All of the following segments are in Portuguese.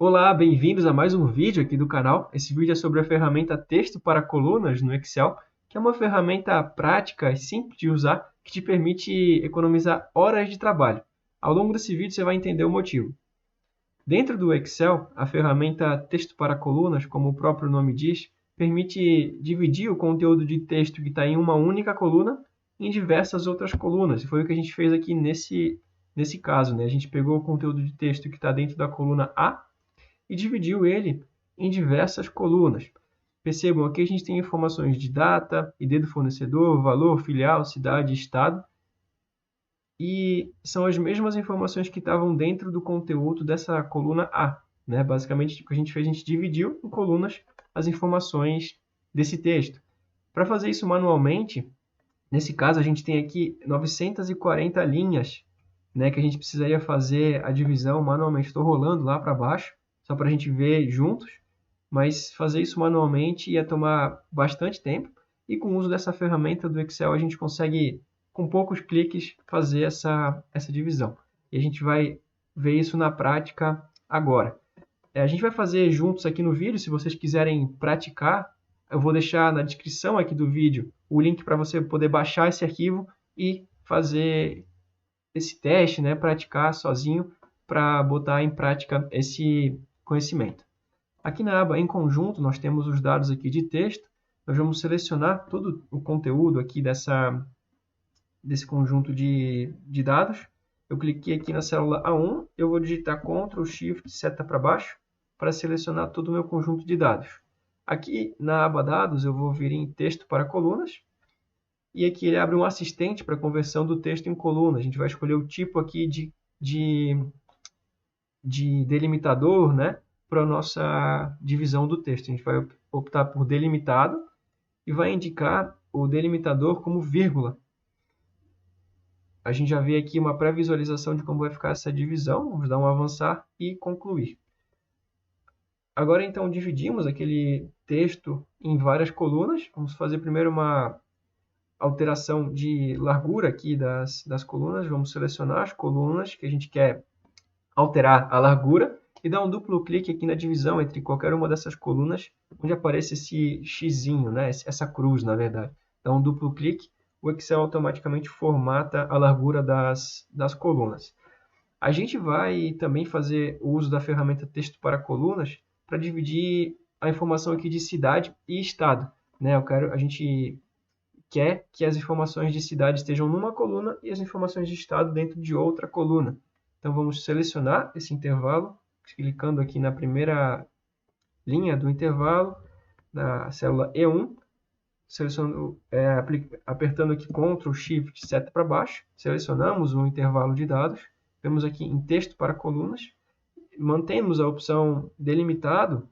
Olá, bem-vindos a mais um vídeo aqui do canal. Esse vídeo é sobre a ferramenta Texto para Colunas no Excel, que é uma ferramenta prática e simples de usar que te permite economizar horas de trabalho. Ao longo desse vídeo você vai entender o motivo. Dentro do Excel, a ferramenta Texto para Colunas, como o próprio nome diz, permite dividir o conteúdo de texto que está em uma única coluna em diversas outras colunas. E foi o que a gente fez aqui nesse caso, né? A gente pegou o conteúdo de texto que está dentro da coluna A e dividiu ele em diversas colunas. Percebam, aqui a gente tem informações de data, ID do fornecedor, valor, filial, cidade, estado, e são as mesmas informações que estavam dentro do conteúdo dessa coluna A. Né? Basicamente, o que a gente fez, a gente dividiu em colunas as informações desse texto. Para fazer isso manualmente, nesse caso, a gente tem aqui 940 linhas, né, que a gente precisaria fazer a divisão manualmente. Estou rolando lá para baixo, só para a gente ver juntos, mas fazer isso manualmente ia tomar bastante tempo, e com o uso dessa ferramenta do Excel a gente consegue, com poucos cliques, fazer essa divisão. E a gente vai ver isso na prática agora. A gente vai fazer juntos aqui no vídeo. Se vocês quiserem praticar, eu vou deixar na descrição aqui do vídeo o link para você poder baixar esse arquivo e fazer esse teste, né? Praticar sozinho para botar em prática esse conhecimento. Aqui na aba Em Conjunto, nós temos os dados aqui de texto. Nós vamos selecionar todo o conteúdo aqui desse conjunto de dados. Eu cliquei aqui na célula A1, eu vou digitar Ctrl, Shift, seta para baixo, para selecionar todo o meu conjunto de dados. Aqui na aba Dados, eu vou vir em Texto para Colunas, e aqui ele abre um assistente para conversão do texto em coluna. A gente vai escolher o tipo aqui de delimitador, né, para a nossa divisão do texto. A gente vai optar por delimitado e vai indicar o delimitador como vírgula. A gente já vê aqui uma pré-visualização de como vai ficar essa divisão. Vamos dar um avançar e concluir. Agora, então, dividimos aquele texto em várias colunas. Vamos fazer primeiro uma alteração de largura aqui das colunas. Vamos selecionar as colunas que a gente quer alterar a largura e dar um duplo clique aqui na divisão entre qualquer uma dessas colunas, onde aparece esse xizinho, né? Essa cruz, na verdade. Dá um duplo clique, o Excel automaticamente formata a largura das colunas. A gente vai também fazer o uso da ferramenta Texto para Colunas para dividir a informação aqui de cidade e estado. Né? A gente quer que as informações de cidade estejam numa coluna e as informações de estado dentro de outra coluna. Então, vamos selecionar esse intervalo, clicando aqui na primeira linha do intervalo, na célula E1, apertando aqui Ctrl, Shift, seta para baixo, selecionamos o intervalo de dados, vemos aqui em Texto para Colunas, mantemos a opção Delimitado,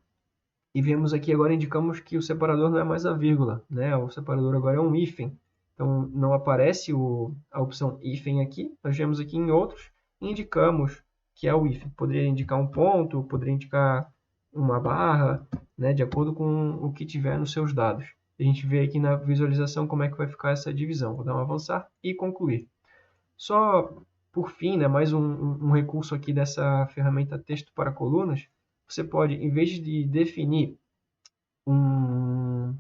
e vemos aqui agora, indicamos que o separador não é mais a vírgula, né? O separador agora é um hífen. Então, não aparece a opção hífen aqui. Nós vemos aqui em outros, indicamos que é o hífen. Poderia indicar um ponto, poderia indicar uma barra, né? De acordo com o que tiver nos seus dados. A gente vê aqui na visualização como é que vai ficar essa divisão. Vou dar um avançar e concluir. Só por fim, né, mais um recurso aqui dessa ferramenta Texto para Colunas. Você pode, em vez de definir um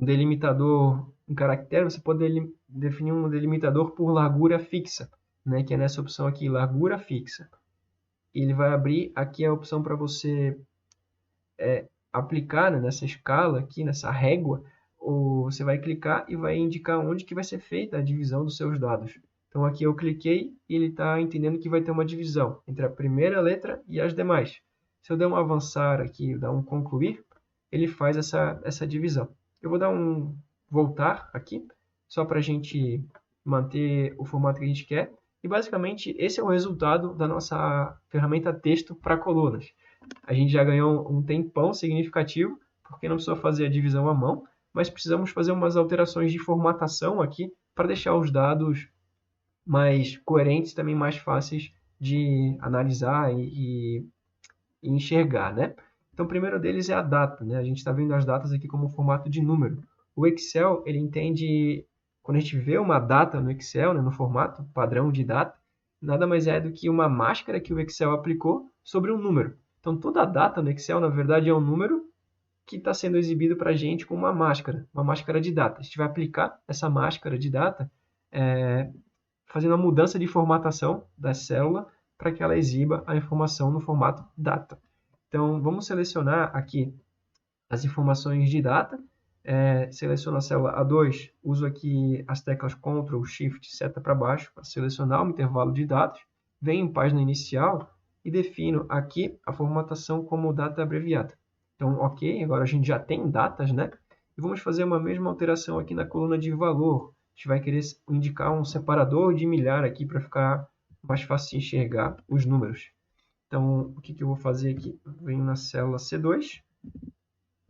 delimitador, um caractere, você pode definir um delimitador por largura fixa, né, que é nessa opção aqui, largura fixa. Ele vai abrir aqui a opção para você aplicar, né, nessa escala aqui, nessa régua, ou você vai clicar e vai indicar onde que vai ser feita a divisão dos seus dados. Então aqui eu cliquei e ele está entendendo que vai ter uma divisão entre a primeira letra e as demais. Se eu der um avançar aqui, dar um concluir, ele faz essa divisão. Eu vou dar um voltar aqui, só para a gente manter o formato que a gente quer. E basicamente esse é o resultado da nossa ferramenta Texto para Colunas. A gente já ganhou um tempão significativo, porque não precisou fazer a divisão à mão, mas precisamos fazer umas alterações de formatação aqui para deixar os dados mais coerentes, também mais fáceis de analisar e enxergar, né? Então, o primeiro deles é a data, né? A gente está vendo as datas aqui como formato de número. O Excel, ele entende, quando a gente vê uma data no Excel, né, no formato padrão de data, nada mais é do que uma máscara que o Excel aplicou sobre um número. Então, toda a data no Excel, na verdade, é um número que está sendo exibido para a gente com uma máscara de data. A gente vai aplicar essa máscara de data fazendo a mudança de formatação da célula para que ela exiba a informação no formato data. Então, vamos selecionar aqui as informações de data. Seleciono a célula A2, uso aqui as teclas Ctrl, Shift, seta para baixo para selecionar o intervalo de dados. Venho em página inicial e defino aqui a formatação como data abreviada. Então, ok, agora a gente já tem datas, né? E vamos fazer uma mesma alteração aqui na coluna de valor. A gente vai querer indicar um separador de milhar aqui para ficar mais fácil de enxergar os números. Então, o que eu vou fazer aqui? Venho na célula C2,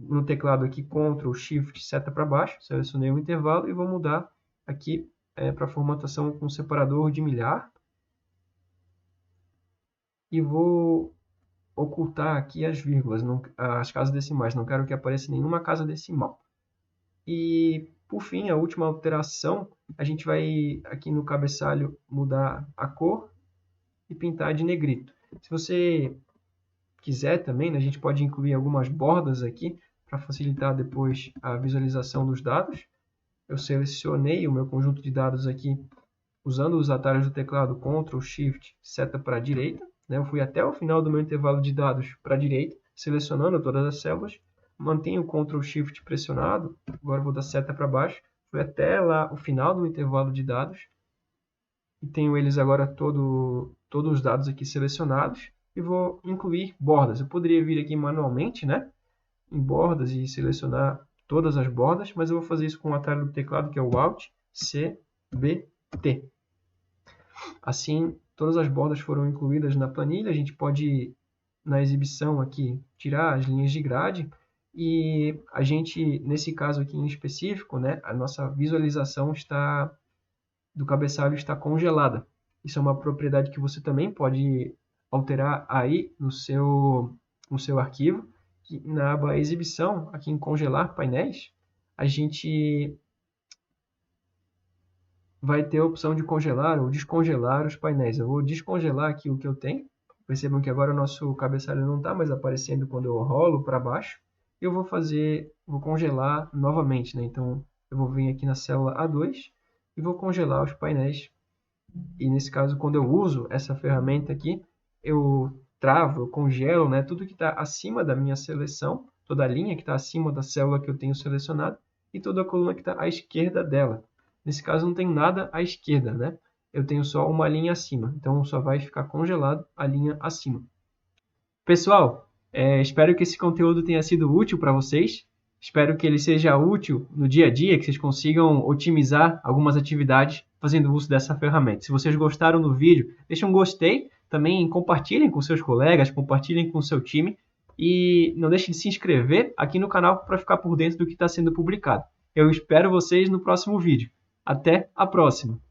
no teclado aqui Ctrl, Shift, seta para baixo, selecionei o intervalo e vou mudar aqui para a formatação com separador de milhar. E vou ocultar aqui as vírgulas, as casas decimais, não quero que apareça nenhuma casa decimal. E, por fim, a última alteração, a gente vai aqui no cabeçalho mudar a cor e pintar de negrito. Se você quiser também, né, a gente pode incluir algumas bordas aqui para facilitar depois a visualização dos dados. Eu selecionei o meu conjunto de dados aqui usando os atalhos do teclado Ctrl, Shift, seta para a direita. Eu fui até o final do meu intervalo de dados para a direita, selecionando todas as células, mantenho o Ctrl Shift pressionado, agora vou dar seta para baixo, fui até lá o final do intervalo de dados, e tenho eles agora todos os dados aqui selecionados, e vou incluir bordas. Eu poderia vir aqui manualmente, né, em bordas e selecionar todas as bordas, mas eu vou fazer isso com o atalho do teclado, que é o Alt, C, B, T. Assim, todas as bordas foram incluídas na planilha. A gente pode, na exibição aqui, tirar as linhas de grade. E a gente, nesse caso aqui em específico, né, a nossa visualização do cabeçalho está congelada. Isso é uma propriedade que você também pode alterar aí no seu arquivo. E na aba exibição, aqui em congelar painéis, a gente vai ter a opção de congelar ou descongelar os painéis. Eu vou descongelar aqui o que eu tenho. Percebam que agora o nosso cabeçalho não está mais aparecendo quando eu rolo para baixo. Eu vou congelar novamente, né? Então, eu vou vir aqui na célula A2 e vou congelar os painéis. E nesse caso, quando eu uso essa ferramenta aqui, eu travo, eu congelo, né, tudo que está acima da minha seleção, toda a linha que está acima da célula que eu tenho selecionado e toda a coluna que está à esquerda dela. Nesse caso, não tem nada à esquerda, né? Eu tenho só uma linha acima, então só vai ficar congelado a linha acima. Pessoal, espero que esse conteúdo tenha sido útil para vocês. Espero que ele seja útil no dia a dia, que vocês consigam otimizar algumas atividades fazendo uso dessa ferramenta. Se vocês gostaram do vídeo, deixem um gostei, também compartilhem com seus colegas, compartilhem com o seu time e não deixem de se inscrever aqui no canal para ficar por dentro do que está sendo publicado. Eu espero vocês no próximo vídeo. Até a próxima!